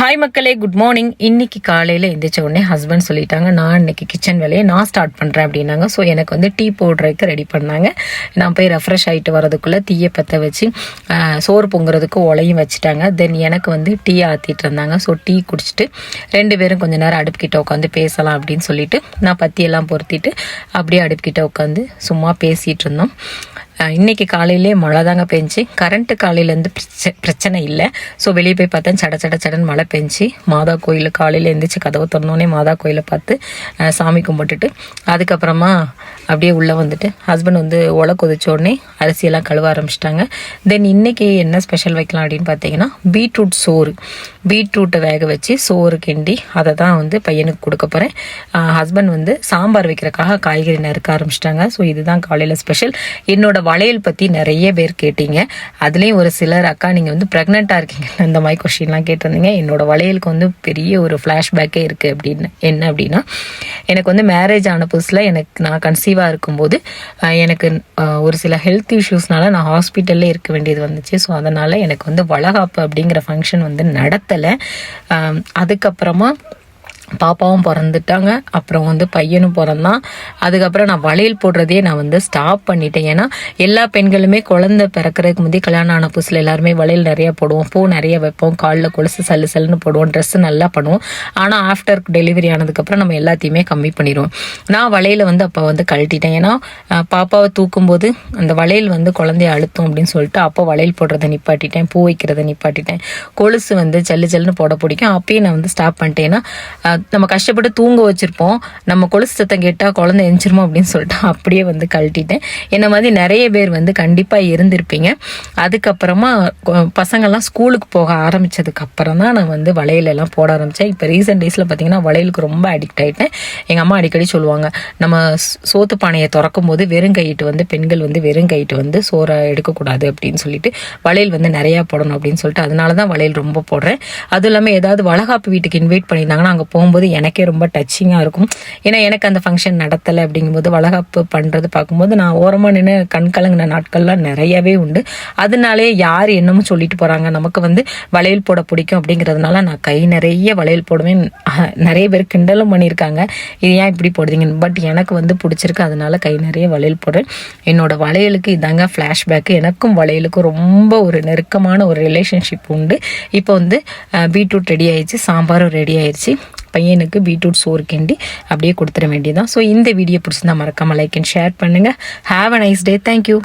Hi மக்களே, good morning. இன்னைக்கு காலையில் எந்திரிச்ச உடனே ஹஸ்பண்ட் சொல்லிட்டாங்க, நான் இன்னைக்கு கிச்சன் வேலையை நான் ஸ்டார்ட் பண்ணுறேன் அப்படின்னாங்க. ஸோ எனக்கு வந்து டீ போடுறதுக்கு ரெடி பண்ணாங்க. நான் போய் ரெஃப்ரெஷ் ஆகிட்டு வரதுக்குள்ளே டீயை பற்ற வச்சு சோறு பொங்குறதுக்கு உலையும் வச்சுட்டாங்க. தென் எனக்கு வந்து டீ ஆற்றிட்டு இருந்தாங்க. ஸோ டீ குடிச்சிட்டு 2 பேரும் கொஞ்சம் நேரம் அடுப்புக்கிட்ட உட்காந்து பேசலாம் அப்படின்னு சொல்லிட்டு நான் பத்தியெல்லாம் பொருத்திட்டு அப்படியே அடுப்புக்கிட்ட உட்காந்து சும்மா பேசிகிட்டு இருந்தோம். இன்றைக்கி காலையிலே மழை தாங்க பெஞ்சு. கரண்ட்டு காலையிலேருந்து பிரச்சனை இல்லை. ஸோ வெளியே போய் பார்த்தேன், சடன்னு மழை பெஞ்சு. மாதா கோயில் காலையில் எழுந்திரிச்சு கதவை திறந்தோடனே மாதா கோயிலை பார்த்து சாமி கும்பிட்டுட்டு அதுக்கப்புறமா அப்படியே உள்ளே வந்துட்டு ஹஸ்பண்ட் வந்து ஒலை கொதிச்ச உடனே அரிசியெல்லாம் கழுவ ஆரம்பிச்சிட்டாங்க. தென் இன்றைக்கி என்ன ஸ்பெஷல் வைக்கலாம் அப்படின்னு பார்த்தீங்கன்னா பீட்ரூட் சோறு. பீட்ரூட்டை வேக வச்சு சோறு கிண்டி அதை தான் வந்து பையனுக்கு கொடுக்க போகிறேன். ஹஸ்பண்ட் வந்து சாம்பார் வைக்கிறக்காக காய்கறி நறுக்க ஆரம்பிச்சிட்டாங்க. ஸோ இதுதான் காலையில் ஸ்பெஷல். என்னோட வளையல் பற்றி நிறைய பேர் கேட்டீங்க. அதுலேயும் ஒரு சிலர், அக்கா நீங்கள் வந்து ப்ரெக்னெண்ட்டாக இருக்கீங்க இந்த மாதிரி கொஸ்டின்லாம் கேட்டிருந்தீங்க. என்னோட வளையலுக்கு வந்து பெரிய ஒரு ஃப்ளாஷ்பேக்கே இருக்குது. அப்படின்னு என்ன அப்படின்னா, எனக்கு வந்து மேரேஜ் ஆன புதுசில் நான் கன்சீவாக இருக்கும்போது எனக்கு ஒரு சில ஹெல்த் இஷ்யூஸ்னால நான் ஹாஸ்பிட்டல்லே இருக்க வேண்டியது வந்துச்சு. ஸோ அதனால் எனக்கு வந்து வளகாப்பு அப்படிங்கிற ஃபங்க்ஷன் வந்து நடத்தலை. அதுக்கப்புறமா பாப்பாவும் பிறந்துட்டாங்க, அப்புறம் வந்து பையனும் பிறந்தான். அதுக்கப்புறம் நான் வளையல் போடுறதே நான் வந்து ஸ்டாப் பண்ணிட்டேன். ஏன்னா எல்லா பெண்களுமே குழந்தை பிறக்கிறதுக்கு முந்தைய கல்யாணம் ஆன புதுசில் எல்லாருமே வளையல் நிறையா போடுவோம், பூ நிறைய வைப்போம், காலில் கொலுசு சல்லுன்னு போடுவோம், ட்ரெஸ்ஸு நல்லா பண்ணுவோம். ஆனால் ஆஃப்டர் டெலிவரி ஆனதுக்கப்புறம் நம்ம எல்லாத்தையுமே கம்மி பண்ணிடுவோம். நான் வளையலை வந்து அப்போ வந்து கழட்டிட்டேன். ஏன்னா பாப்பாவை தூக்கும்போது அந்த வளையல் வந்து குழந்தைய அழுத்தும் அப்படின்னு சொல்லிட்டு அப்போ வளையல் போடுறதை நிப்பாட்டிட்டேன், பூ வைக்கிறத நிப்பாட்டிட்டேன். கொலுசு வந்து ஜல்லுன்னு போட பிடிக்கும், அப்பயே நான் வந்து ஸ்டாப் பண்ணிட்டேன். ஏன்னா நம்ம கஷ்டப்பட்டு தூங்க வச்சிருப்போம், நம்ம கொலுசு சத்தம் கேட்டால் குழந்தை எஞ்சிருமோ அப்படின்னு சொல்லிட்டு அப்படியே வந்து கழட்டிட்டேன். என்ன மாதிரி நிறைய பேர் வந்து கண்டிப்பாக இருந்திருப்பீங்க. அதுக்கப்புறமா பசங்கள்லாம் ஸ்கூலுக்கு போக ஆரம்பித்ததுக்கு அப்புறம் தான் நான் வந்து வளையலெல்லாம் போட ஆரம்பித்தேன். இப்போ ரீசெண்ட் டேஸில் பார்த்தீங்கன்னா வளையலுக்கு ரொம்ப அடிக்ட் ஆகிட்டேன். எங்கள் அம்மா அடிக்கடி சொல்லுவாங்க, நம்ம சோத்து பானையை திறக்கும் போது வெறுங்கையிட்டு வந்து பெண்கள் வந்து வெறுங்கையிட்டு வந்து சோறை எடுக்கக்கூடாது அப்படின்னு சொல்லிட்டு வளையல் வந்து நிறையா போடணும் அப்படின்னு சொல்லிட்டு அதனால தான் வளையல் ரொம்ப போடுறேன். அதுவும் இல்லாமல் ஏதாவது வளகாப்பு வீட்டுக்கு இன்வைட் பண்ணியிருந்தாங்கன்னா அங்கே போகும்போது எனக்கே ரொம்ப டச்சிங்காக இருக்கும். ஏன்னா எனக்கு அந்த ஃபங்க்ஷன் நடத்தலை அப்படிங்கும்போது வளகாப்பு பண்ணுறது பார்க்கும்போது நான் ஓரமாக நின்று கண் கலங்கின நாட்கள்லாம் நிறையவே உண்டு. அதனாலே யார் என்னமோ சொல்லிட்டு போகிறாங்க, நமக்கு வந்து வளையல் போட பிடிக்கும் அப்படிங்கிறதுனால நான் கை நிறைய வளையல் போடுவேன். நிறைய பேர் கிண்டலும் பண்ணியிருக்காங்க, இது ஏன் இப்படி போடுறீங்கன்னு. பட் எனக்கு வந்து பிடிச்சிருக்கு, அதனால கை நிறைய வளையல் போடுறேன். என்னோட வளையலுக்கு இதாங்க ஃப்ளாஷ்பேக்கு. எனக்கும் வளையலுக்கும் ரொம்ப ஒரு நெருக்கமான ஒரு ரிலேஷன்ஷிப் உண்டு. இப்போ வந்து பீட்ரூட் ரெடி ஆயிடுச்சு, சாம்பாரும் ரெடி ஆயிடுச்சு. பையனுக்கு பீட்ரூட் சோறு கிண்டி அப்படியே கொடுத்துட வேண்டியதான். ஸோ இந்த வீடியோ பிடிச்சிருந்தா மறக்காமல் லைக் அண்ட் ஷேர் பண்ணுங்கள். Have a nice day. Thank you.